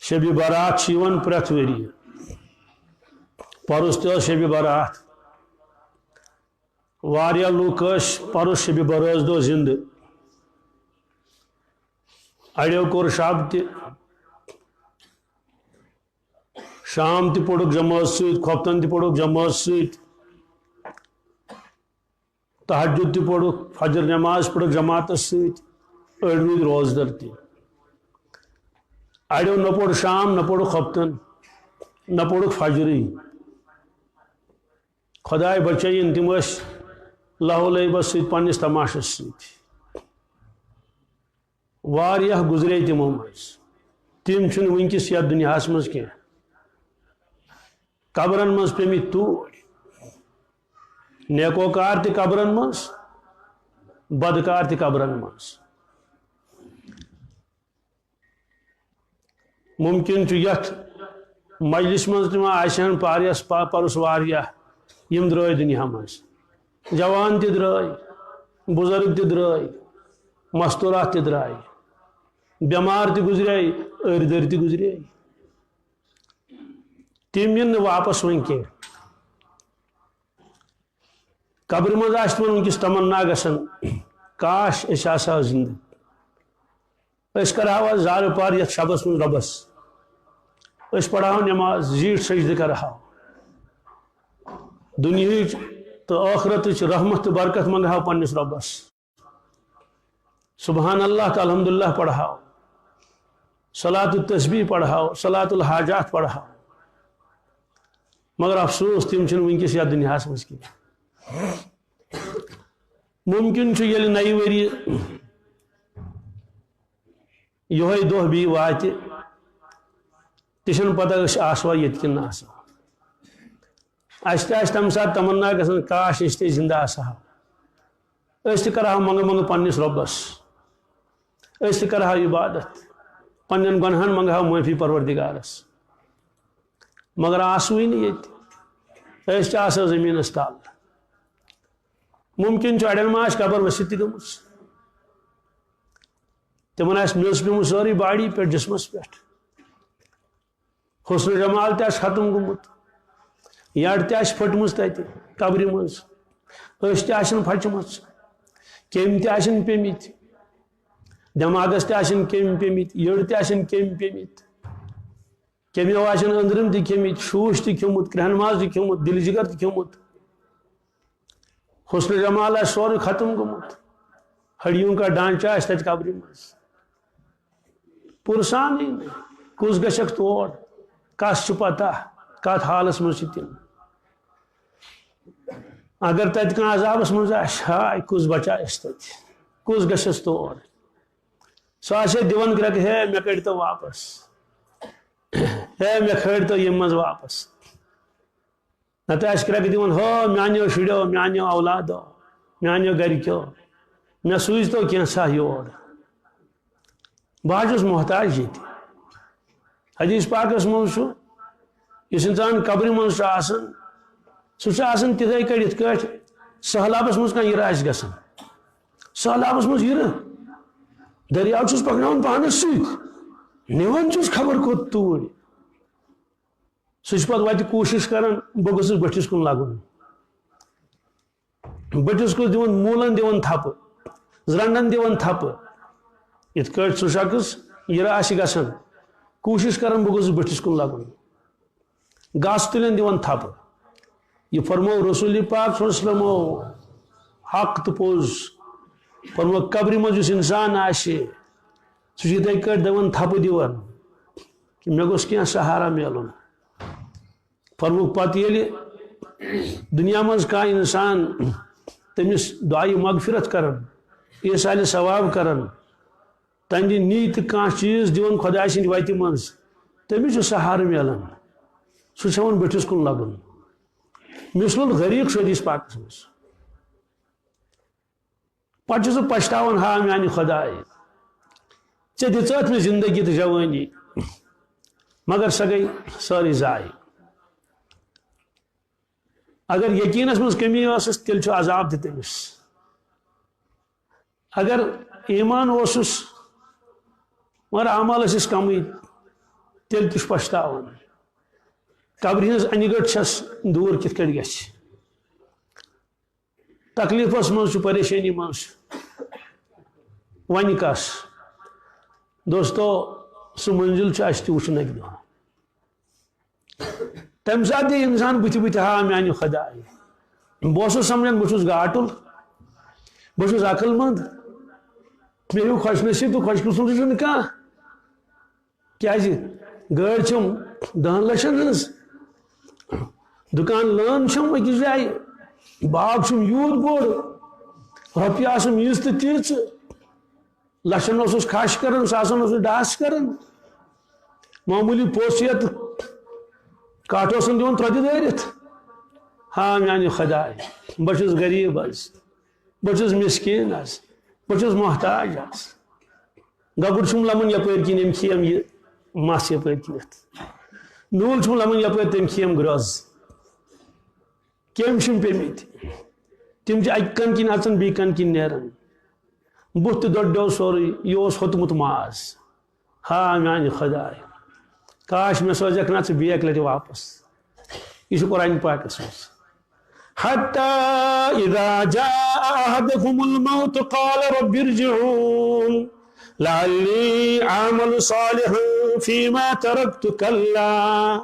شب برات پریت وری پرس تہ شب برات واریا لوک پرس شب بروز دہ زند اڑیو کور شب شام تہ پوڑک جماعت ست کھوفتن تہ پوڑک جماعت ست تہجد تہ پوڑک فجر نماز پوڑک جماعت ست اڑ رود روزدر تہ اڑیو نہ پوڑ شام نہ پوڑ خفتن نہ پوڑک فجری خدائے بچائین تم لہو لعبس ست پنس تماشس ست واریاہ گزرے تمو مز تم چھ ونکس یتھ دنیا مز کی قبرن مز پیمت توڑ نیکوکار تہ قبرن مز بدکار تہ قبرن مز ممکن یتھ مجلس مز تم آسان پرس واریاہ یم درائے دنیا مز جوان تہ درائے بزرگ تہ درائے مستورات تہ درائے بیمار تہ گزرے أردر تہ گزرے تم ین واپس ون کی قبر مز تمن ونکس تمنا گژھان کاش اس آسہو زندہ اس کرہو زار پار یتھ شبس من ربس اس پڑھاو نماز زیٹ سجدہ کرہو دنیا تو آخرت رحمت تو برکت منگہو پنس ربس سبحان اللہ تو الحمدللہ پڑھاو صلاۃ التسبیح پڑھاو صلاۃ الحاجات پڑھاو مگر افسوس تم چھ ونکس یتھ دنیا مز کی ممکن یل نئی وری یہ دہ بی وات تہ پتہ آسوا یت کن نا اس تم سات تمنا گھن کاش اس تہ زندہ آسہو اس تہ کرہو منگ منگ پنس ربس اس تہ کرہو عبادت پنن گنہن منگہو معافی پروردگارس مگر آسوی نی یت اس تہ آسو زمینس تال ممکن اڑین ما قبر ورثت تہ گمژ تمن میس پیومت سوری باڑی پہ جسمس پہ حسن جمال تہ ختم گومت یڑ تہ پھٹم تت قبر مز أچھ تہ پھچم کیم تہ پیمت دماغس تہ کیم پیمت یڑ تہ کیم پیمت کمیو أندرم تہ کھیمت شوش تہ کھیومت کرہن ماز تہ کھیومت دل جگر تہ کھیومت حسن جمال سورے ختم گومت ہڑیوں کا ڈانچہ تت قبر مز پرسان کس گھک تور کس پتہ کت حالس مز تم اگر تت کھانا عذابس مز ہائے کس بچائس تت کس گھس تور سہ دون گرک ہے مے کڑ تو واپس ہے مے کھڑ تو یم مز واپس نتہ کرک دون ہو میانو شڑو میانو اولادو میانو گرکو مے سوز تو کینسا یور بہت محتاج یہ حدیث پاکس مز اس انسان قبر مز سہ تتھے کڑ سہلابس مز کھانا یر آس گژھان سہلابس مز یر دریاو چھس پکناون پانس ست نوان چھس خبر کھوت توڑ سہ پتہ وتہ کوشش کران بہ گوٚژھُس بٹھس کن لگن بٹھس کن دِوان مولن دِوان تھپ زرنڈن دِوان تھپ یت کٹ سہ شخص یر آس گژھان کوشش کران بہ گوٚژھُس بٹھس کن لگن گاس تلین دِوان تھپ یہ فرمو رسول پاک صلی اللہ علیہ وسلم حق تو پوز فرمو قبر مز اس انسان آسہ سہ یتھے کٹ دِوان تھپ دِوان کہ مے گوٚژھ کینٛہہ سہارا میلن فرمو پتہ ییٚلہِ دنیا مز کانٛہہ انسان تمس دعائے مغفرت کران ایصال ثواب کران تہندِ نیت کانٛہہ چیز دِوان خدا سٕنٛدِ وتہِ مز تمس چھُ سہارٕ میلان سہ چھُ بٹھس کن لگن مثل الغریق حدیث پاکس مز پتہ سہ پچھتاون ہا میانہ خدائے ژے دژیتھ مےٚ زندگی تو جوانی مگر سہ گئی ساری ضائع اگر یقینس مز کمی ٲسٕس تیٚلہِ چھُ عذاب تہِ تٔمِس اگر ایمان اوسُس مگر اعمال اس کمی تیل تش پشتاوان قبر ہز انہ گٹ چھس دور کت کٹ گھ تکلیفس مز پریشانی مز ون کس دوستو سہ منزل اس تہ وچھن اکہ دۄہ تمہ سات دی انسان بت بت ہا میانہ خدائے بہٕ سمجھان بہ گاٹل بہ عقل مند مے ہیو خوش نصیب تو خوش قسمت چھ کھانا کیازِ گٲڑۍ چھم 10 لچھن ہٕنٛز دکان لٲن چھم أکِس جایہِ باغ چھم یوٗت بوٚڑ رۄپیہِ آسم ییٖژ تہٕ تیٖژ لچھن اوسُس کھش کران ساسن اوسُس ڈاس کران معموٗلی پوٚژھ یتھ کٹھ اوسن دِوان ترٛوتہِ دٲرِتھ ہاں میانہِ خداے بہٕ چھُس غریٖب حظ بہٕ چھُس مسکیٖن حظ بہٕ چھُس محتاج حظ گۄگُر چھُم لمُن یپٲرۍ کِنۍ أمۍ کھیٚیَم یہِ مس یپٲرۍ کِنٮ۪تھ نوٗل چھُم لمُن یپٲرۍ تٔمۍ کھیٚیَم گرٛوٚز کیٚمۍ چھِم پیٚمٕتۍ تِم چھِ اکہِ کن کِنۍ اژان بیٚیہِ کن کِنۍ نیران بُتھ تہِ دوٚڈیو سورُے یہِ اوس ہوٚتمُت ماز ہاں میانہِ خداے کاش مےٚ سوزکھ نا ژٕ بیٚیہِ اکہِ لٹہِ واپس یہ چھُ قرآن پاکس منٛز حتى إذا جاء أحدهم الموت قال رب ارجعون لعلي أعمل صالحا فيما تركت كلا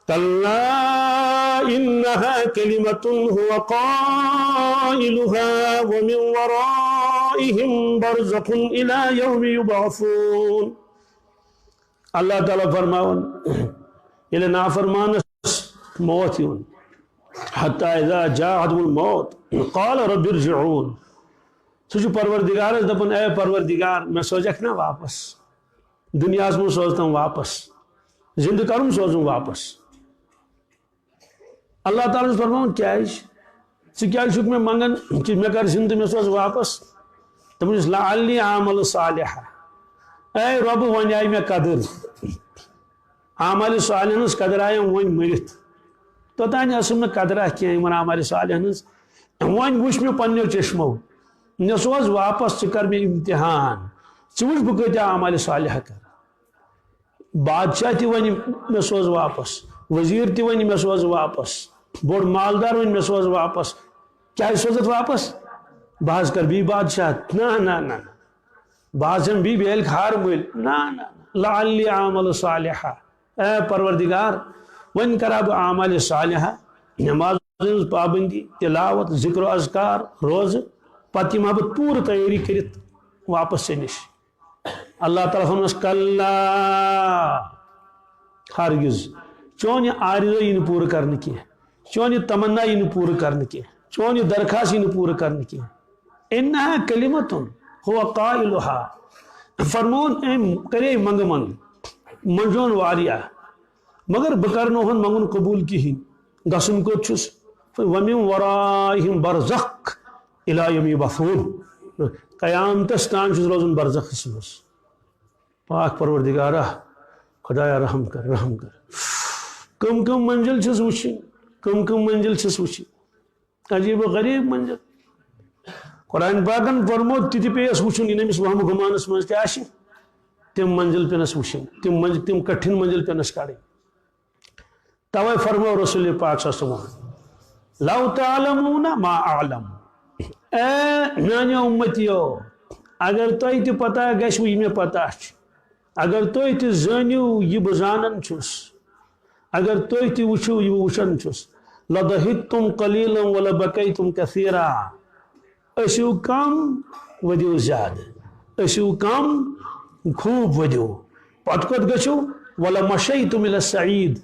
كلا إنها كلمة هو قائلها ومن ورائهم برزخ إلى يوم يبعثون اللہ تعالیٰ فرماون ییٚلہِ نافرمانس موت یِوان حتى إذا جاءهم الموت قال رب ارجعون سُہ چھُ پروردگارس دپان اے پروردگار مےٚ سوزکھ نا واپس دُنیاہس منٛز سوزتم واپس زندٕ کرُن سوزُم واپس اللہ تعالیٰ چھُس فرماوان کیازِ ژٕ کیازِ چھُکھ مےٚ منگان کہ مےٚ کر زندٕ مےٚ سوز واپس دپان چھُس لعلی اعمل صالحا اے رۄبہٕ وۄنۍ آیہِ مےٚ قدر اعمالِ صالحن ہٕنٛز قدر آیَم وۄنۍ مٔرِتھ توٚتانۍ ٲسٕم نہٕ قدرا کینٛہہ یِمن اعمالِ صالحن ہٕنٛز وۄنۍ وٕچھ مےٚ پننیو چشمو مےٚ سوز واپس ژٕ کر مےٚ امتحان ژٕ وٕچھ بہٕ کۭتیاہ اعمالِ صالحہ کرٕ بادشاہ تہِ ونہِ مےٚ سوز واپس وزیٖر تہِ ونہِ مےٚ سوز واپس بوٚڑ مالدار ونہِ مےٚ سوز واپس کیازِ سوزتھ واپس بہٕ حظ کر بیٚیہِ بادشاہ نہ بہٕ حظ چھَم بیٚیہِ بیلہِ کھار مٔلۍ نہ لعلی اعمل صالحا اے پروردگار ون کرا بہ اعمال صالحہ نماز ہٕنٛز پابندی تلاوت ذکر و اذکار روزٕ پتہٕ یِمہٕ ہا بہٕ پوٗرٕ تیٲری کٔرِتھ واپس ژےٚ نِش اللہ تعالیٰ فرمس کلا ہرگز چون یہ عارضہ یی نہٕ پوٗرٕ کرنہٕ کینٛہہ چون یہ تمنا یی نہٕ پوٗرٕ کرنہٕ کینٛہہ چون یہ درخواست یی نہٕ پوٗرٕ کرنہٕ کینٛہہ انہا کلمتن هو قائلها فرمون أمۍ کرے منگہٕ منٛگ منجون واریاہ مگر بہ کر نہٕ منگُن قبول کِہیٖنۍ گژھُن کوٚت چھُس ومن ورائہم برزخ الی یوم یبعثون قیامتس تام چھُس روزُن برزخس منٛز پاک پروردگارہ خدایا رحم کر کم منزل چھس وٕچھِنۍ کم منزل چھس وٕچھِنۍ عجیب و غریب منزل قرآن پاکن فرموت تہِ پیٚیس وٕچھُن یہِ نٔمِس وہم گُمانس منٛز تہِ آسہِ تِم منزل پیٚنس وٕچھِنۍ تِم کٹھِن منزل پیٚنس کڑٕنۍ توے فرمو رسول پاک صلی اللہ علیہ وسلم لو تعلمون ما اعلم اے میانیو امتیو اگر تۄہہِ تہِ پتہ گژھوٕ یہِ مےٚ پتہ چھِ اگر تُہۍ تہِ زٲنِو یہِ بہٕ زانان چھُس اگر تُہۍ تہِ وٕچھِو یہِ بہٕ وٕچھان چھُس لضحکتم قلیلا ولبکیتم کثیرا ٲسِو کم ؤدِو زیادٕ ٲسِو کم خوٗب ؤدِو پتہٕ کوٚت گٔژھِو ولمشیتم الی الصعید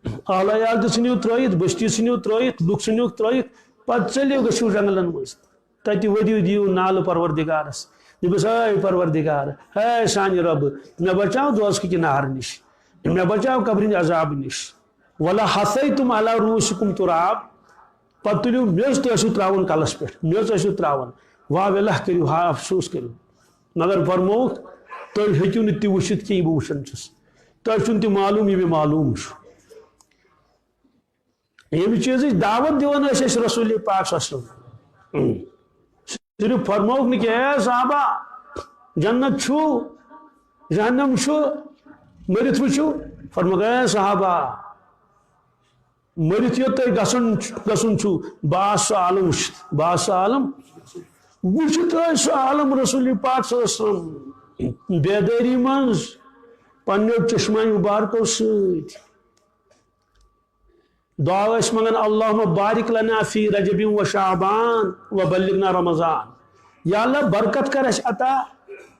اہل عیال تہِ ژھٕنِو ترٲیِتھ بستی ژھٕنِو ترٲیِتھ لُکھ ژھٕنِوکھ ترٲیِتھ پتہٕ ژٔلِو گٔژھِو جنگلن منٛز تتہِ ؤدِو دِیِو نالہٕ پروردگارس دٔپِس اے پروردگار اے سانہِ رۄبہٕ مےٚ بچاو دوزخٕکہِ نارٕ نِش مےٚ بچاو قبرِ ہِنٛدِ عذابہٕ نِش ولا حسیتم علی رؤوسکم تراب پتہٕ تُلِو میٚژ تہِ ٲسِو تراوان کلس پٮ۪ٹھ میٚژ ٲسِو تراوان واہ وِلہ کٔرِو ہا افسوٗس کٔرِو مگر فرمووُکھ تُہۍ ہیٚکِو نہٕ تہِ وٕچھِتھ کینٛہہ یہِ بہٕ وٕچھان چھُس تۄہہِ چھُنہٕ تہِ معلوٗم یہِ مےٚ معلوٗم چھُ ییٚمہِ چیٖزٕچ دعوت دِوان ٲسۍ أسۍ رسول پاک صلی اللہ علیہ وسلم صرف فرمووُکھ نہٕ کینٛہہ اے صحابہ جنت چھُ جہنم مرت وچو فرمایا صحابہ مرت یوت تہ گسن چھو باس سہ عالم وچت باس سہ عالم وچت سہ عالم رسول پاک صلی اللہ علیہ وسلم بیداری منز پنیو چشمہ مبارکو ست دعا اس منگن اللہم بارک لنا فی رجب و شعبان و بلغنا رمضان یا اللہ برکت کر اس عطا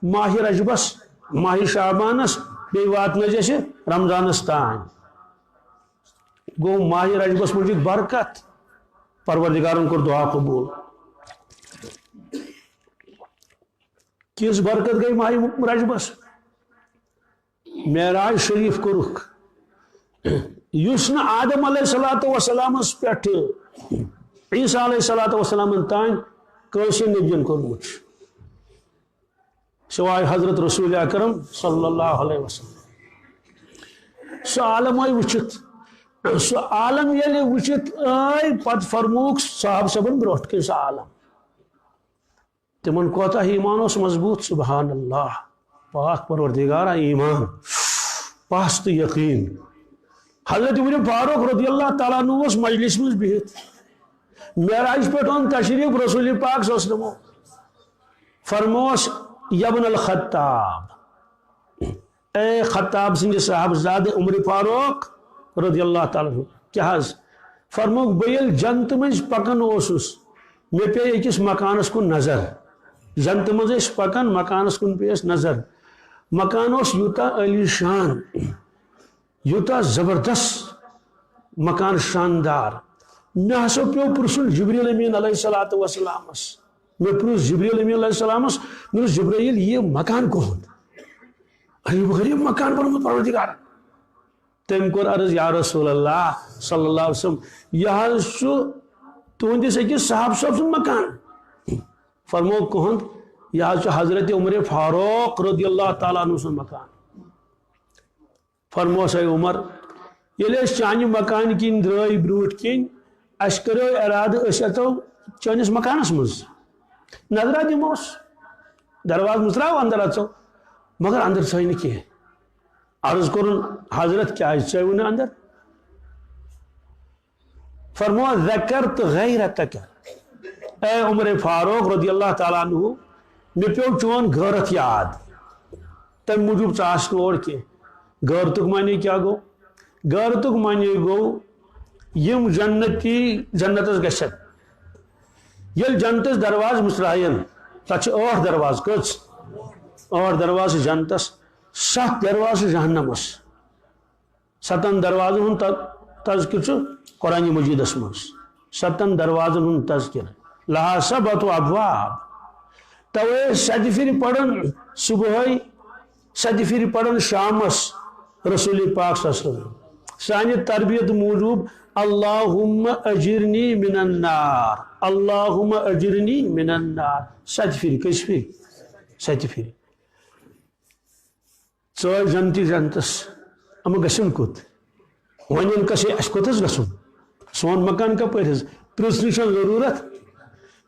ماہ رجبس ماہ شعبانس بی واتنا جیسے رمضانس تان گو ماہ رجبس مجھے برکت پروردگارن کو دعا قبول کس برکت گئی ماہ رجبس معراج شریف کورک یس نا آدم علیہ الصلوۃ والسلام پہ عیسیٰ علیہ الصلوۃ والسلام تان کیسے نبین کورمت سوائے حضرت رسول اکرم صلی اللہ علیہ وسلم سہ عالم آئی وچت سہ عالم یلی وچت آئی پت فرموک صاحب صبن بروٹ کے سہ عالم تمن کوتا ایمان اس مضبوط سبحان اللہ پاک پروردگارہ ایمان پاست یقین حضرت عمر فاروق رضی اللہ تعالیٰ عنہ اس مجلس میں بہت معراج پہ تشریف رسول پاک صلی اللہ علیہ وسلم فرموس یبن الخطاب اے خطاب سنجھ صاحب زاد عمر فاروق رضی اللہ تعالیٰ عنہ کیا حض فرموک بیل جنت مجھ پکن اوسس میں پہ ایکس مکانس کن نظر جنت مجھ پکن مکانس کن پیس نظر مکان اس یوتا علی شان یوتا زبردست مکان شاندار میں ہسا پیو پرسن جبریل امین علیہ الصلوۃ والسلام میں پرس جبریل امین علیہ السلام میں جبریل یہ مکان کون عجیب غریب مکان بنوت پروردگار تم کور عرض یا رسول اللہ صلی اللہ علیہ وسلم یہ تہندس اکس صاحب صاحب سن مکان فرمو کہند یہ حضرت عمر فاروق رضی اللہ تعالیٰ عنہ سن مکان فرمو سے عمر یل چانہ مکان کن درائے بروٹ کن اس کرو ارادہ اس اتو چانس مکانس مز نظرہ دموس دروازہ متراو اندر اچو مگر اندر ثائی نہ کی عرض کرن حضرت کیا ثائی نہ اندر فرمو ذکرت غیرتک اے عمر فاروق رضی اللہ تعالیٰ عنہ میں پیو چون غیرت یاد تم موجود چاش اور کی غیرتک معنی کیا گو غیرتک معنی گو یم جنتی جنتس گشت یل جنتس درواز مسرائن تچ 8 درواز کچ 8 درواز جنتس 7 درواز جہنمس 7 دروازن ہن تذکر قرآن مجید اسمس 7 دروازن ہن تذکر لہا 7 ابواب توے 7 پھر پڑھن صبح 7 پھر پڑھن شامس رسول پاک صلی اللہ علیہ وسلم سانی تربیت موجود اللہم اجرنی من النار اللہم اجرنی من النار 7 پھر کس پھر 7 پھر ژور جنتی جنتس اما گسن کت ون کسے اس کتس گسن سون مکان کپر پرسن ضرورت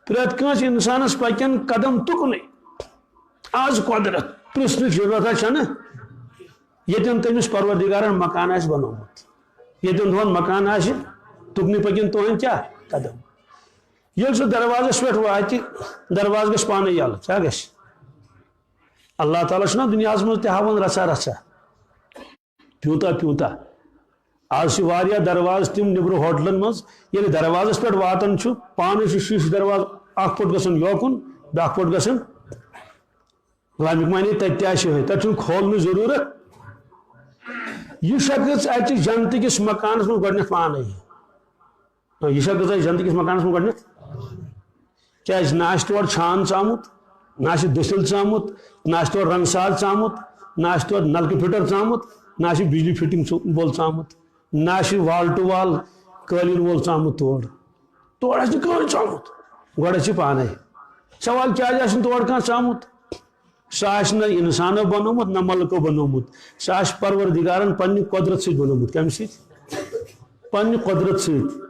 پریت کنس انسانس پکن قدم تکن آز قدرت پرسن ضرورت چھ یتن تمس پروردگارن مکان آس بنومت یتن تہن مکان آس تکنی پکن تہن کیا قدم یل سہ دروازس پہ وات درواز گھ پانے یل کیا گھ اللہ تعالیٰ چھنا دنیا مز تہاون رژا رژا پیوتا پیوتا آج واریاہ دروازٕ تم نبر ہوٹلن مز یل دروازس پہ واتن پانے شیش دروازٕ اخ پوٹ گژھن یوکن بیاکھ پوٹ گژھن غلامیک معنی تتہ تتہ کھولنے ضرورت یہ شخص اتہ جنت کس مکانس من گۄڈنیتھ پانے یہ شخص جنت کس مکانس من گۄڈنیتھ کیا نہ تور چھان ژامت نہ دٔسِل ژامت نہ تور رنگساز ژامت نہ تور نلکہ فٹر ژامت نہ بجلی فٹنگ وول ژامت نہ وال ٹو وال قالین وول ژامت تور آسہ کٕہٕنۍ ژامت گۄڈٕ آسہِ پانے سوال کیٛازِ آسہِ تور کانٛہہ ژامت سہ آسہِ نہ انسانو بنومت نہ ملکو بنومت سہ آسہِ پروردگارن پننہِ قدرت سۭتۍ بنومت کمہِ سۭتۍ پننہِ قدرت سۭتۍ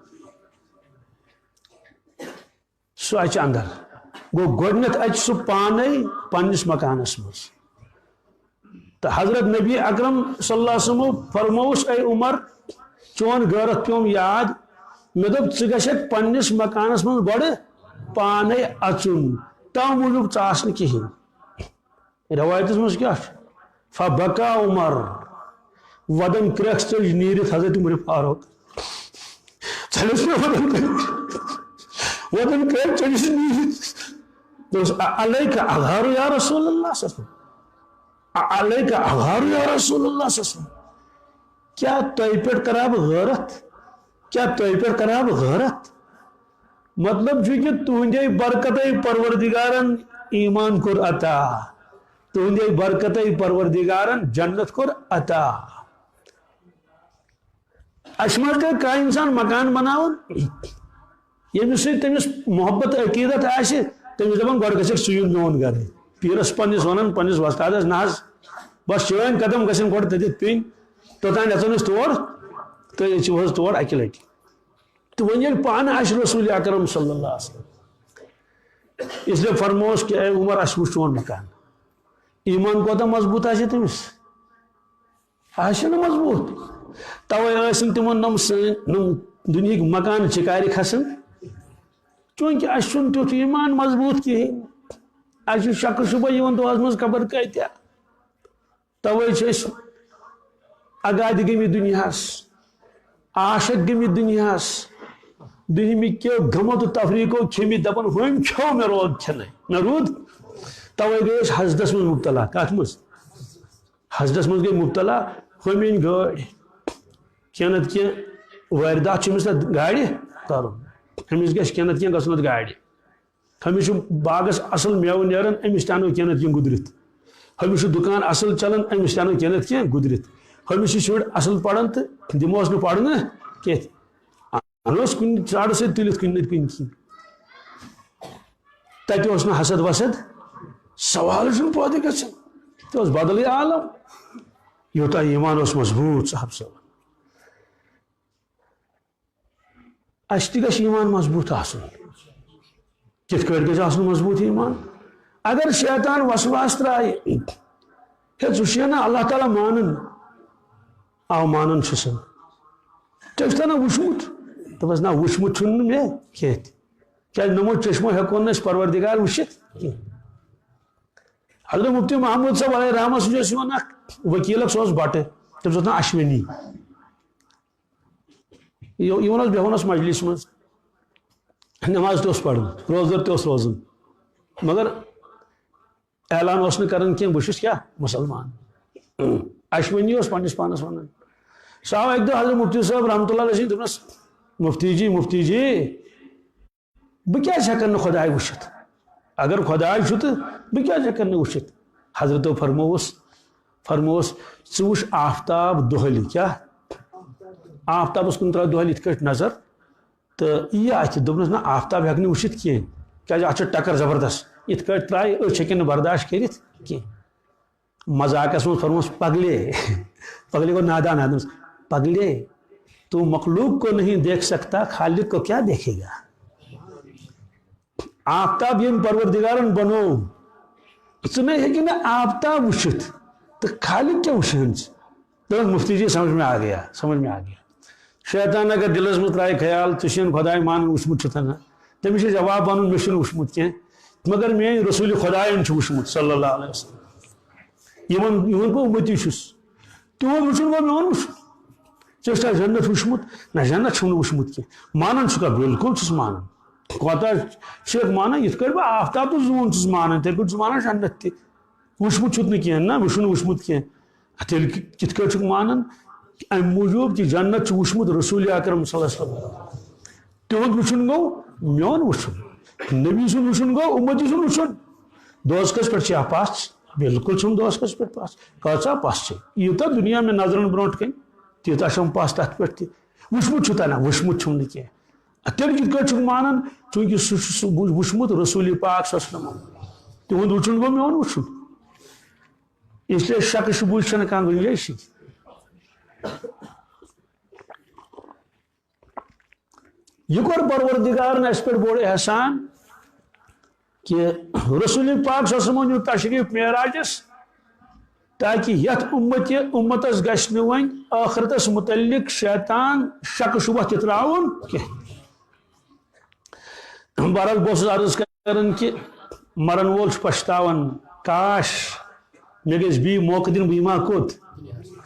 سہ اچہِ اندر گو گۄڈنیتھ اچہِ سہ پانے پننس مکانس مز تو حضرت نبی اکرم صلی اللہ علیہ وسلم فرموس اے عمر چون غیرت پیوم یاد مے دپ ژٕ گژھکھ پننس مکانس من گۄڈٕ پانے اژُن تو موجوب ژاس نہٕ کِہیٖنۍ روایتس منٛز کیٛاہ چھُ فبکا عمر ودن کرٛیکھ ژٔج نیٖرِتھ حضرت عمر فاروق ژٔلِس مےٚ ودن کرٛیکھ ژٔجِس نیٖرِتھ دوٚپُس علیکہ اغار یا رسول اللہ صلی اللہ علیہ وسلم علیکہ اغار یا رسول اللہ صلی اللہ علیہ وسلم کیا تۄہہِ پٮ۪ٹھ کرا بہٕ غٲرت کیا تۄہہِ پٮ۪ٹھ کرا بہٕ غٲرت مطلب چھُ کہ تُہنٛدے برکتے پروردگارن ایمان کوٚر عطا تُہنٛدے برکتے پروردگارن جنت کوٚر عطا اَسہِ منٛز کر کانٛہہ انسان مکان بناوان ییٚمِس سۭتۍ تٔمِس محبت عقیدت آسہِ تٔمِس دپان گۄڈٕ گژھکھ ژٕ یُن میون گرٕ پیرس پننس ونان پننس وستادس نہ حظ بس چٲنۍ قدم گژھن گۄڈٕ تتٮ۪تھ پیٚنۍ توٚتانۍ اژو أسۍ تور تُہۍ أژِو حظ تور اکہِ لٹہِ تہٕ وۄنۍ ییٚلہِ پانہٕ آسہِ رسول اکرم صلی اللہ علیہ وسلم اس لیے فرموس کہ اے عمر اَسہِ وٕچھ چون مکان ایمان کوتاہ مضبوط آسہِ تٔمِس آسہِ نہٕ مضبوط توے ٲسۍ تِمن نم دُنہِکۍ مکان چِکارِ کھسان چوٗنٛکہِ اَسہِ چھُنہٕ تیُتھ ایمان مضبوط کِہیٖنۍ اَسہِ چھُ شکہٕ شُبہ یِوان دۄہس منٛز خبر کۭتیاہ توے چھِ أسۍ اگادِ گٔمٕتۍ دُنیاہس عاشق گٔمٕتۍ دُنیاہس دُنہِکیو غمو تہٕ تفریٖقو کھیٚمٕتۍ دپان ہُمۍ کھیوٚو مےٚ روٗد کھٮ۪نَے مےٚ روٗد توے گٔے أسۍ حسدس منٛز مُبتلا کتھ منٛز حسدس منٛز گٔے مُبتلا ہُمۍ أنۍ گٲڑۍ کینٛہہ نتہٕ کینٛہہ وٲرۍدات چھُ أمِس تتھ گاڑِ کرُن أمِس گژھِ کینٛہہ نتہٕ کینٛہہ گژھُن اتھ گاڑِ ہُمِس چھُ باغس اصل میوٕ نیران أمِس تہِ انو کینٛہہ نتہٕ کینٛہہ گُدرِتھ ہُمِس چھُ دُکان اصل چلان أمِس تہِ انو کینٛہہ نتہٕ کینٛہہ گُدرِتھ ہُمِس چھِ شُرۍ اصل پران تہٕ دِموس نہٕ پرنہٕ کینٛہہ انوس کُنہِ ژرارٕ سۭتۍ تُلِتھ کُنہِ نتہٕ کُنہِ کِنۍ تتہِ اوس نہٕ حسد وسد سوال چھُنہٕ پٲدٕ گژھان تہِ اوس بدلٕے عالم یوٗتاہ ایمان اوس مضبوٗط صاحب صٲب اَسہِ تہِ گژھِ ایمان مضبوٗط آسُن کِتھ کٲٹھۍ گژھِ آسُن مضبوٗط ایمان اگر شیطان وسواس ترٛایہِ ہے ژٕ چھُے نا اللہ تعالیٰ مانان آو مانان چھُسن ژےٚ چھُتھا نا وٕچھمُت دوٚپس نہ وٕچھمُت چھُنہٕ مےٚ کینٛہہ تہِ کیٛازِ نوٚمو چشمو ہٮ۪کو نہٕ أسۍ پروردگار وٕچھِتھ کینٛہہ حضرت مفتی محمد صٲب علیہ رحمہ سۭتۍ اوس یِوان اکھ ؤکیٖل اکھ سُہ اوس بٹہٕ تٔمِس اوس ناو اشوینی یِوان اوس بیٚہوان اوس مجلس منٛز نماز تہِ اوس پران روزدر تہِ اوس روزان مگر اعلان اوس نہٕ کران کینٛہہ بہٕ چھُس کیٛاہ مسلمان اشوینی اوس پننس پانس ونان سُہ آو اکہِ دۄہ حضرت مفتی صٲب رحمتہ اللہ علیہ دوٚپنس مفتی جی بہٕ کیٛازِ ہٮ۪کن نہٕ خۄداے وٕچھِتھ اگر خۄداے چھُ تہٕ بہٕ کیٛازِ ہٮ۪کن نہٕ وٕچھِتھ حضرتو فرمووُس ژٕ وٕچھ آفتاب دۄہلہِ کیٛاہ آفتابس کُن ترٛاو دۄہلہِ یِتھ کٲٹھۍ نظر تہٕ یی اَتھِ دوٚپنس نہ آفتاب ہٮ۪کہٕ نہٕ وٕچھِتھ کینٛہہ کیٛازِ اَتھ چھِ ٹکر زبردست یِتھ کٲٹھۍ ترٛایہِ أچھ ہیٚکن نہٕ برداشت کٔرِتھ کینٛہہ مذاقس منٛز فرموس پگلے گوٚو نادان پگلے تو مخلوق کو نہیں دیکھ سکتا خالق کو کیا دیکھے گا آفتاب ییٚمۍ پروردگارن بنوو ژٕ نَے ہیٚکہِ نہٕ آفتاب وٕچھِتھ تہٕ خالق کیٛاہ وٕچھان ژٕ دوٚپُن مفتی جی سمجھ میں آ گیا شیطان اگر دلس منٛز ترٛایہِ خیال ژٕ چھُنہٕ خۄداے مانان وٕچھمُت چھُتھا نہ تٔمِس چھُ جواب وَنُن مےٚ چھُنہٕ وٕچھمُت کینٛہہ مگر میٲنۍ رسوٗلِ خۄدایَن چھُ وٕچھمُت صلی اللہ علیہ وسلم یِمن بہٕ اُمتی چھُس تِہُنٛد وٕچھُن گوٚو میون وٕچھُن ژےٚ چھُتھا جنت وٕچھمُت نہ جنت چھُم نہٕ وٕچھمُت کینٛہہ مانان چھُکھا بِلکُل چھُس مانان کوتاہ چھِکھ مانان یِتھ کٲٹھۍ بہٕ آفتاب تہٕ زوٗن چھُس مانان تِتھۍ پٲٹھۍ چھُس مانان جنت تہِ وٕچھمُت چھُتھ نہٕ کینٛہہ نہ مےٚ چھُنہٕ وٕچھمُت کینٛہہ تیٚلہِ کِتھ کٲٹھۍ چھُکھ مانان امہِ موٗجوٗب کہِ جنت چھُ وٕچھمُت رسوٗلِ اکرم صلی اللہ علیہ وسلم تِہُنٛد وٕچھُن گوٚو میون وٕچھُن نبی سُنٛد وٕچھُن گوٚو اُمتی سُنٛد وٕچھُن دوزخس پٮ۪ٹھ چھا پژھ بالکل چھُم دوزخس پٮ۪ٹھ پژھ کۭژاہ پژھ چھِ یوٗتاہ دُنیا مےٚ نظرن برونٛٹھ کَنۍ تیٖژاہ چھم پژھ تتھ پٮ۪ٹھ تہِ وٕچھمُت چھُتھا نہ وٕچھمُت چھُم نہٕ کینٛہہ تیٚلہِ کِتھ کٲٹھۍ چھُکھ مانان چوٗنٛکہِ سُہ چھُ سُہ وٕچھمُت رسوٗلِ پاک صلی اللہ علیہ وسلم تِہُنٛد وٕچھُن گوٚو میون وٕچھُن اس لیے شکہٕ شبوٗہٕچ چھنہٕ کانٛہہ گُنجٲیشی یہ کوٚر پروردگارن اَسہِ پٮ۪ٹھ بوٚڑ احسان کہ رسول پاک صلی اللہ علیہ وسلم نیوٗ تشریٖف معراجس تاکہ یت امتس گھس ون آخرتس متعلق شیطان شک شبہ تراؤن کی بہرحال بہت عرض کرن کہ مرن وول پشتاون کاش مے گھس بی موقع دن بہ ما کوت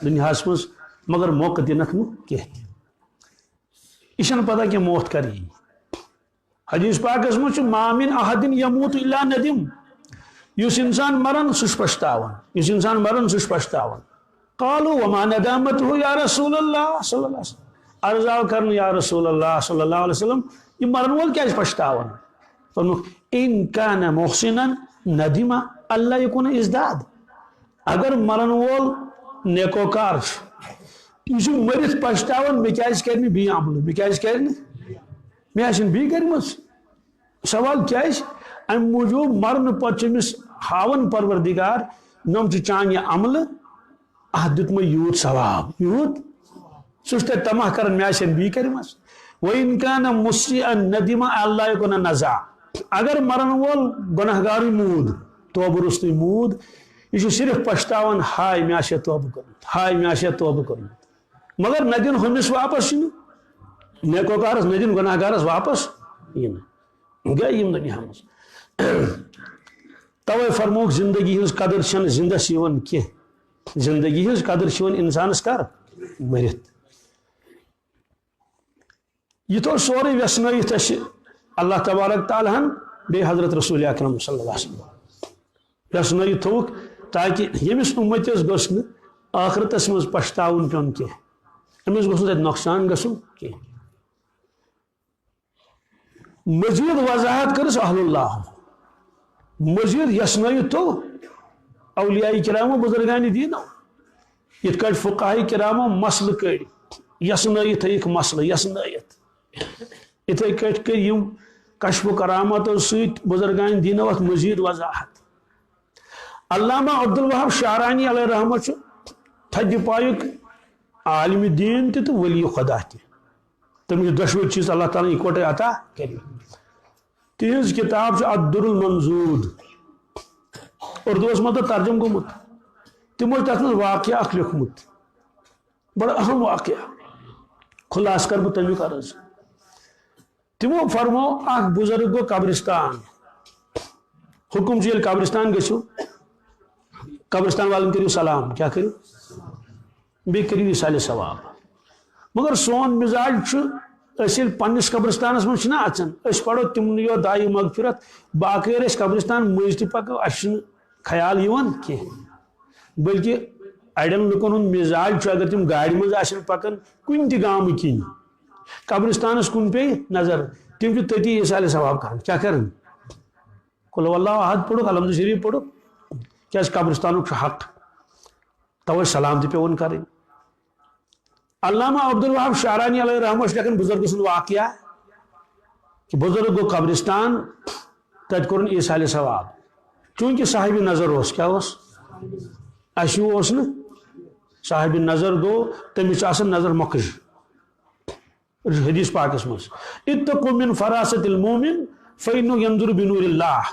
دنیا مز مگر موقع دنک کی یہ پتہ کہ موت کر حدیث پاکس مجھ ما من احد یموت الا ندم یس انسان مرن سہ پشتاون یس انسان مرن سہ پشتاون قالوا وما ندامته یا رسول اللہ صلی اللہ علیہ وسلم عرض آو کرن یا رسول اللہ صلی اللہ علیہ وسلم یہ مرن وول کیا پشتاون فرموک ان کان محسنا ندم اللہ یکون ازداد اگر مرن وول نیکوکار یہ مرت پشتاون مے کیا کرنی بی عمل مے کیا کرنی مے آسن بی کرمز سوال کیا ام موجود مرن پتمس ہاون پروردگار نم چانہ عمل ات دت یوت ثواب یوت سہ تمہ کر مے آسن بی کرمز وَإِن كَانَ مُسْرِعًا نَدِمَ اللہ یکن نزا اگر مرن وول گناہگار مود توبہ رستی مود یہ صرف پشتاون ہائے مے آسے توبہ کرمت ہائے مے آسے توبہ کرمت مگر ندین ہمس واپس نیکوکارس ندین گناہگارس واپس یہ گئی دنیا مز توے فرموک زندگی ہز قدر چھن زندس یوان کی زندگی ہز قدر چھن انسانس کر مرت یہ تو سورے ویسنائت اللہ تبارک تعالیٰ بے حضرت رسول اکرم صلی اللہ علیہ وسلم ویسنائت تھوک تاکہ یمس امتس گوس آخرتس مز پشتاون پیون کی امس گوس نقصان گھن کی مزید وضاحت کرس اہل اللہ مزید یسنائت تو اولیاء کرام بزرگان دینو یت کٹ فقہاء کرامو مسل کڑ یسنائت ایک مسل یسنائت اتھے کٹ کہ یم کشف و کرامت ست بزرگان دینو ات مزید وضاحت علامہ عبدالوہاب شعرانی علیہ رحمت تھج پایک عالم دین تو ولی خدا تمہیں دشوئی چیز اللہ تعالیٰ اکوٹے عطا کری تیز کتاب الدر المنضود اردوس مت ترجم گومت تمو تک واقعہ اخ لکھمت بڑا اہم واقعہ خلاص کر بہ تمیک عرض تمو فرمو اخ بزرگ گو قبرستان حکم چیل قبرستان گھو قبرستان والن کریو سلام کیا کریو بی کریو سال ثواب مگر سون مزاج اصل پنس قبرستانس من اچان اس پڑھو تم یو دائی مغفرت باقی اس قبرستان مز تہ پکو اس خیال یوان کی بلکہ اڑین لکن ہند مزاج اگر تم گاڑی مز آسن پکان کن تہ گام کن قبرستانس کن پہ نظر تم تتی سال ثواب کران کیا کرن قل واللہ احد پڑھو الحمد شریف پڑھو کیا قبرستانک حق توے سلام تہ پیون کریں علامہ عبدالوہاب شعرانی علیہ رحمت لیکن بزرگ سن واقعہ کہ بزرگ گو قبرستان تت کورن ایسال ثواب چونکہ صاحب نظر اس کیا اس اشیو اس نا صاحب نظر گو تمس آسن نظر مکش حدیث پاکس مز اتقوا من فراست المومن فإنه ينظر بنور اللہ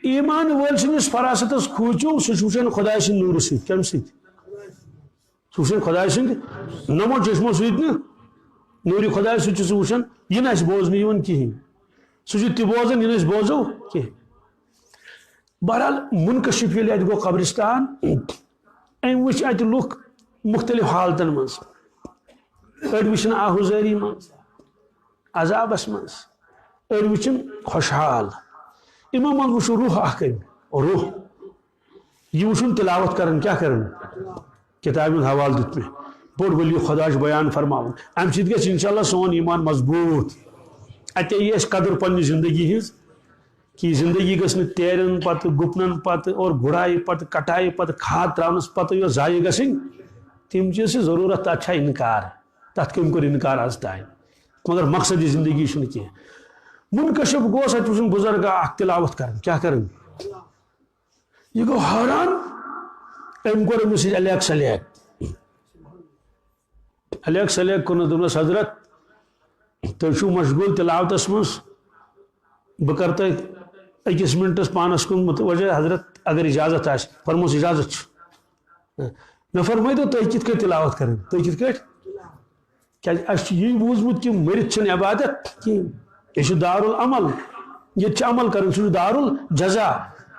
ایمان وول سنس فراستس کھوچو سوچن خدا سن نور سۭتۍ کم سۭتۍ سوچن خدا سند نمو چشمو سۭتۍ نا نوری خدا سۭتۍ چھُ سُہ وٕچھان یہِ نہٕ اَسہِ بوزنہٕ یِوان کِہیٖنۍ سُہ چھُ تہِ بوزان یہِ نہٕ أسۍ بوزو کینٛہہ بہرحال منکشف ییٚلہِ اَتہِ گوٚو قبرستان أمۍ وٕچھ اَتہِ لُکھ مختلف حالتن منٛز أڑۍ وٕچھن آہُزٲری منٛز عذابس منٛز أڑۍ وٕچھن خۄشحال یِمو منٛز وٕچھ روح اکھ أمۍ روح یہِ وٕچھُن تلاوت کران کیٛاہ کران کتاب ہند حوالہ دیت میں بوڑ ولی خدا بیان فرماؤن ام سید گژھِ انشاءاللہ سون ایمان مضبوط اتے یہ قدر پنہ زندگی ہز کہ زندگی گژھِ نہٕ تیرن پتہ گپنن پتہ اور گڑائی پتہ کٹائی پتہ کھاد تراونس پتہ یہ ضائع گژھن تم چیز سے ضرورت تک چھا انکار تک کم کور انکار آز تائیں مگر مقصد زندگی چھُنہٕ کینٛہہ منکشف گوس اتہ وٕچھُن بزرگ اکھ تلاوت کرن کیا کرن یہ گو حیران ام کور أمِس سۭتۍ الیک سلیک کورنس دوٚپنس حضرت تُہۍ چھِو مشغوٗل تلاوتس منٛز بہٕ کرٕ تۄہہِ أکِس منٹس پانس کُن متوجہ حضرت اگر اجازت آسہِ فرموس اجازت چھُ مے فرمائی تو تھی کت کٹ تلاوت کریں تھی کت کٹ کیا یہ بوزمت کہ مرت چھ عبادت کہین یہ دار العمل یہ عمل کرن سہ دار الجزا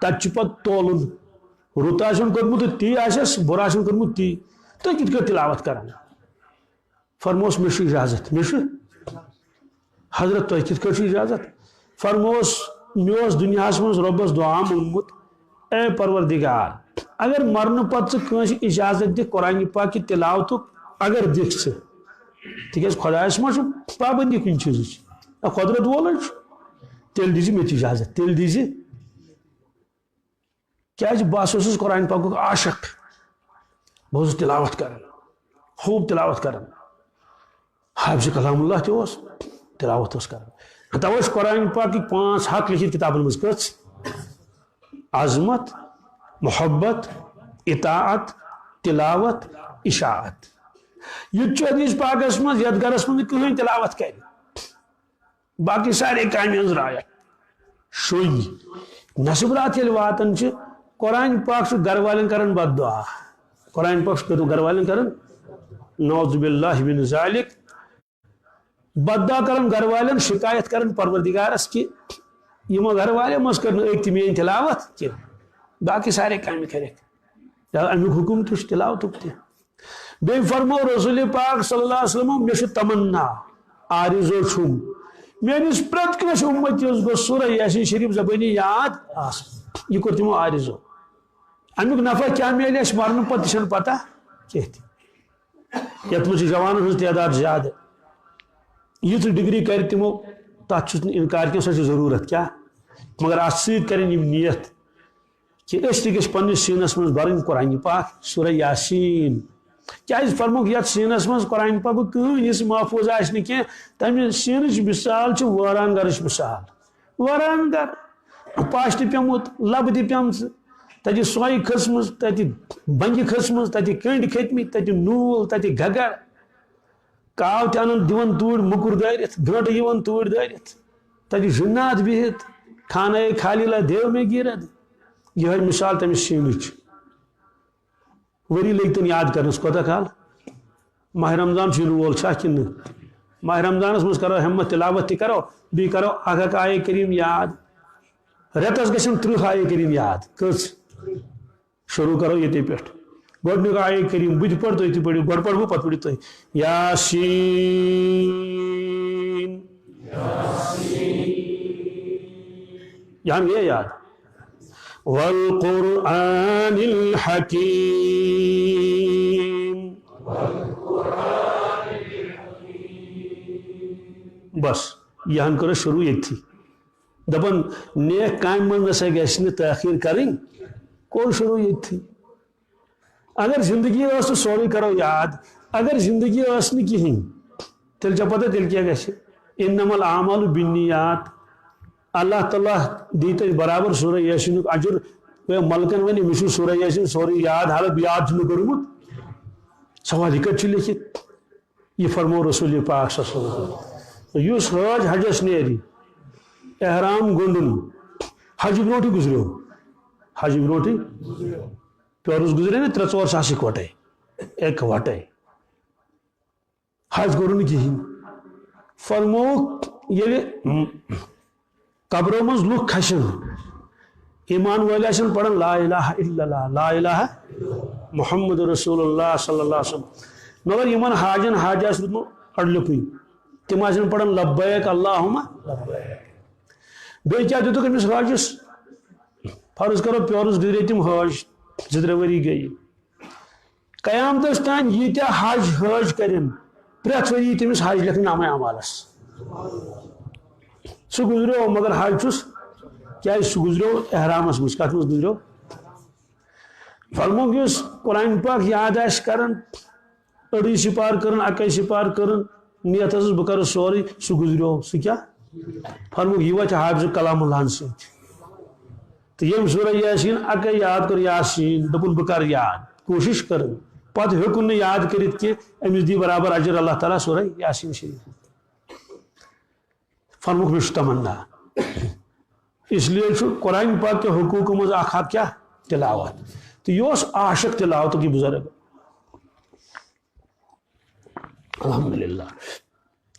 تت پتہ تولن رت آن کورمت تی آسس بر آن کورمت تی تھی کت کٹ تلاوت کران فرموس مے اجازت مے حضرت تھی کت کٹ اجازت فرموس مے دنیا مز ربس دعا مونگمت اے پروردگار اگر مرن پتہ ژٕ اجازت دکھ قرآن پاک کی تلاوت اگر دکھ تکیاز خدایس ما پابندی کن چیز قدرت وول تیل دیزی مے اجازت تیل دیزی کیاز بہت اوسس قرآن پاک عاشق بہت تلاوت کران خوب تلاوت کران حافظ کلام اللہ تہ تلاوت کران توے قرآن پاک 5 حق لکھت کتابن مز کچھ عظمت محبت اطاعت تلاوت اشاعت یہ حدیث پاکس مز یت گرس مز کہیں تلاوت کر باقی سارے کامہ ہز رایت شوی نصب رات یل واتن قرآن پاک گھر والن کرن بد دعا قرآن پاک گھر والن کرن نعوذ باللہ من ذالک بد دعا کرن گھر والن شکایت کرن پروردگارس کہ یہ گھر والے مز کر ایک مین تلاوت کی باقی سارے کام کرک امیک حکم تہ تلاوت تہ بی فرمو رسول پاک صلی اللہ علیہ وسلم مے تمنا آرزو چھم میانس پرت کنس امتس گو سورہ یاسین شریف زبانی یاد آس یہ کور تمو آرزو امیک نفع کیا میلے اس مرن پتہ چھ پتہ کہت یت مجھ جوانن ہز تعداد زیادہ یہ ڈگری کر تمو تک انکار کی سو ضرورت کیا مگر ات ست کریں نیت کہ اس تہ گھ پنس سینس من برن قرآن پاک سورہ یاسین کیا فرموک یت سینس من قرآن پاک کس محفوظ آس نا کی تمہ سینچ مثال واران گرچ مثال واران گر پاش تہ پیومت لب تہ پیم تتہ سوئی کھسم تتہ بنگہ کھسم تتہ کنڈ کھتمت تتہ نول تتہ گگر کاو تہ ان دون توڑ مکر دارت گنٹ یون توڑ دارت تتہ جنات بہت کھانہ خالیلہ دیو میں گیرد یہ مثال تمس سینچ وری لگتن یاد کرنس کوتہ کال ماہ رمضان چھ وول چھا کن ماہ رمضانس مز کرو ہمت تلاوت تہ کرو بی کرو اکھ آیہ کریم یاد رتس گژھن 30 آیہ کریم یاد کس شروع کرو یہ پہ گۄڈنیُک آیہ کریم بہٕ تہِ پرٕ تُہۍ تہِ پٔرِو گۄڈٕ پرٕ بہٕ پتہٕ پٔرِو تُہۍ یاسیٖن یہاں گیا یاد والقرآن الحکیم بس یہاں کرو شروع یتھی دپن نیک کام من نسا گژھِ نہٕ تاخیر کریں کور شروع یتھی اگر زندگی اس تو سوری کرو یاد اگر زندگی اس نہ کہیں تیل چھ پتہ تیل کیا گژھِ انما الاعمال بالنیات اللہ تعالیٰ دیت برابر سورہ یاسین اجر ملکن ون امس سورہ یاسین سوری یاد حالت یاد چھ کورمت سوال کت لکھت یہ فرمو رسول پاک صلی اللہ علیہ وسلم یس حج حجس نیری احرام گنڈن حج برونٹھ گزریو حج برونٹھ پیورس گزرے نا 3-4 ساس اکوٹے ایک وٹے حج کور کہین فرمو یل قبروں مز لوگ کھسن ایمان والے آسن پڑھن لا الہ الا اللہ لا الہ محمد رسول اللہ صلی اللہ علیہ وسلم مگر یمن حاجن حاج آس روٗدمُت اڑلکُے تم آسن پڑھن لبیک اللہم لبیک بیٚیہِ کیٛاہ دِتُکھ أمِس حاجس فرض کرو پیورس گزرے تم حج 2-3 ؤری گئی قیامتس تان ییٖتیٛاہ حج کرن پرٛٮ۪تھ ؤری تٔمِس حج لیکھنہٕ نامہ اعمالس سہ گزریو مگر حج چھس کیا سہ گزریو احرامس مز کت مز گزریو فرموک یس قرآن پاک یاد آس کرن اڑی سپار کرن اکے سپار کرن نیت ٲسٕس بہٕ کرٕ سورُے سہ گزریو سہ کیا فرموک یہ واتہِ حافظ کلام اللہ سۭتۍ تو یم سورہ یاسین اکے یاد کر یاسین دپن بہ کر یاد کوشش کرن پتہ ہیوکن نہٕ یاد کرت کہ امس دی برابر اجر اللہ تعالیٰ سورہ یاسین شریف فرموک مے تمنا اس لیے قرآن پاک کے حقوق مز اخ کیا تلاوت تو یہ عاشق تلاوت کی بزرگ الحمدللہ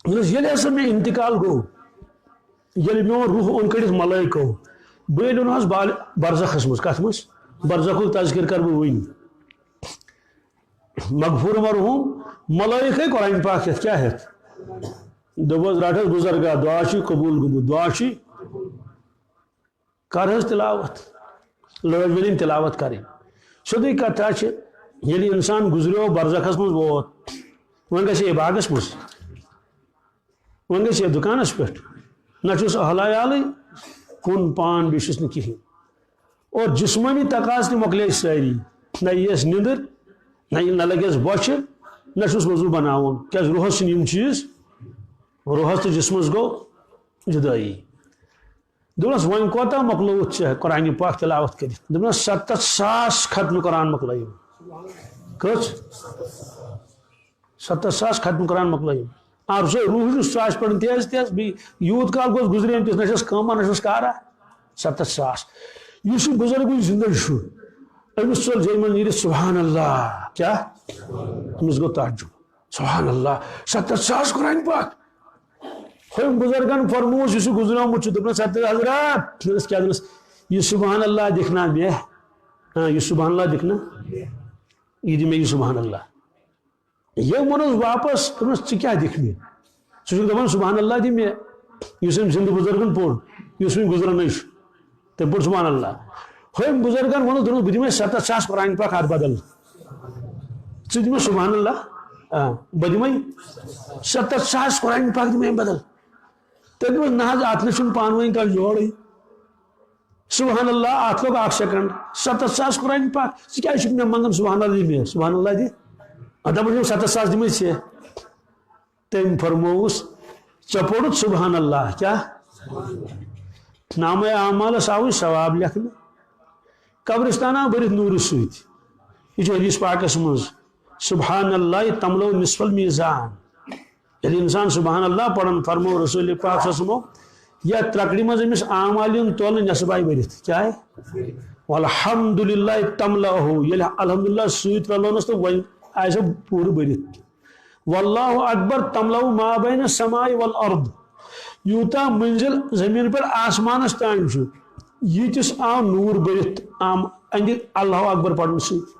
یل ہسا میں انتقال گو یل میون روح اون کڑت ملائکو بہن حس برزخس مز کت مز برزخ تذکر کر بہ ون مغفور مرحوم ملائکے قرآن پاک ہتھ کیا ہتھ دپس رٹس بزرگا دعا قبول گمت دعا کر حس تلاوت لوگ ولن تلاوت کریں سیودی کتھا یل انسان گزریو برزخس مز ووت ون گژھِ باغس مز ون گژھِ دکانس پہ نہ چھس اہل عیالے کن پان بیس نہ کہین اور جسمانی تقاض تہ مکلے ساری نہ یس نندر نہ لگس بوچھ نہ چھس وضو بناون کیا روحس چھن یم چیز روحس تو جسمس گو جدائی دس ون کوتا مکلوت قرآن پاک تلاوت کرت دس 70,000 ختم قرآن مکلو کچھ 70,000 ختم قرآن مکلو اور سو روح سہ پڑھ تیز تیز یوت کال گوس گزرین تس نشس کما نشس کارا 70,000 اس بزرگ زندگی امس چل جی من نیرت سبحان اللہ کیا امس گو تعجب سبحان اللہ 70,000 قرآن پاک ہم بزرگن فرموس اس گزریومت دس حضرات کیا دس یہ سبحان اللہ دکھنا مے ہاں یہ سبحان اللہ دکھنا یہ دی یہ سبحان اللہ یہ منس واپس دس کیا دکھ مے دپان سبحان اللہ دی مے اس زندہ بزرگن پوڑ اس گزرن تم پوڑ سبحان اللہ ہم بزرگن ون دن بہ دمے 70,000 قرآن پاک ات بدل ثہ دم سبحان اللہ بہ دمے 70,000 قرآن پاک دمے بدل تم دس نہ ات نشن پان ون کل جوڑ سبحان اللہ ات لوگ 1 سیکنڈ 70,000 قرآن پاک ثہ کیا مے منگان سبحان اللہ دی مے سبحان اللہ دی دپان 70,000 دمے ثے تم فرموس ے پوڑت سبحان اللہ کیا نام اعمالس آو ثواب لکھنے قبرستانہ برت نور ست یہ حدیث پاکس مز سبحان اللہ تملو نصف المیزان یل انسان سبحان اللہ پڑھن فرمو رسول پاک صلی اللہ علیہ وسلم یا ترکڑی مز امس اعمال تول نصب آئی برت کیا ہے والحمدللہ تملو یل الحمدللہ ست رلونس تو ون آئی سا پور برت واللہ اکبر تملو ما بین السماء والارض یوتا منزل زمین پر آسمانس تان یہ تس آو نور برت اند اللہ اکبر پڑھنے ست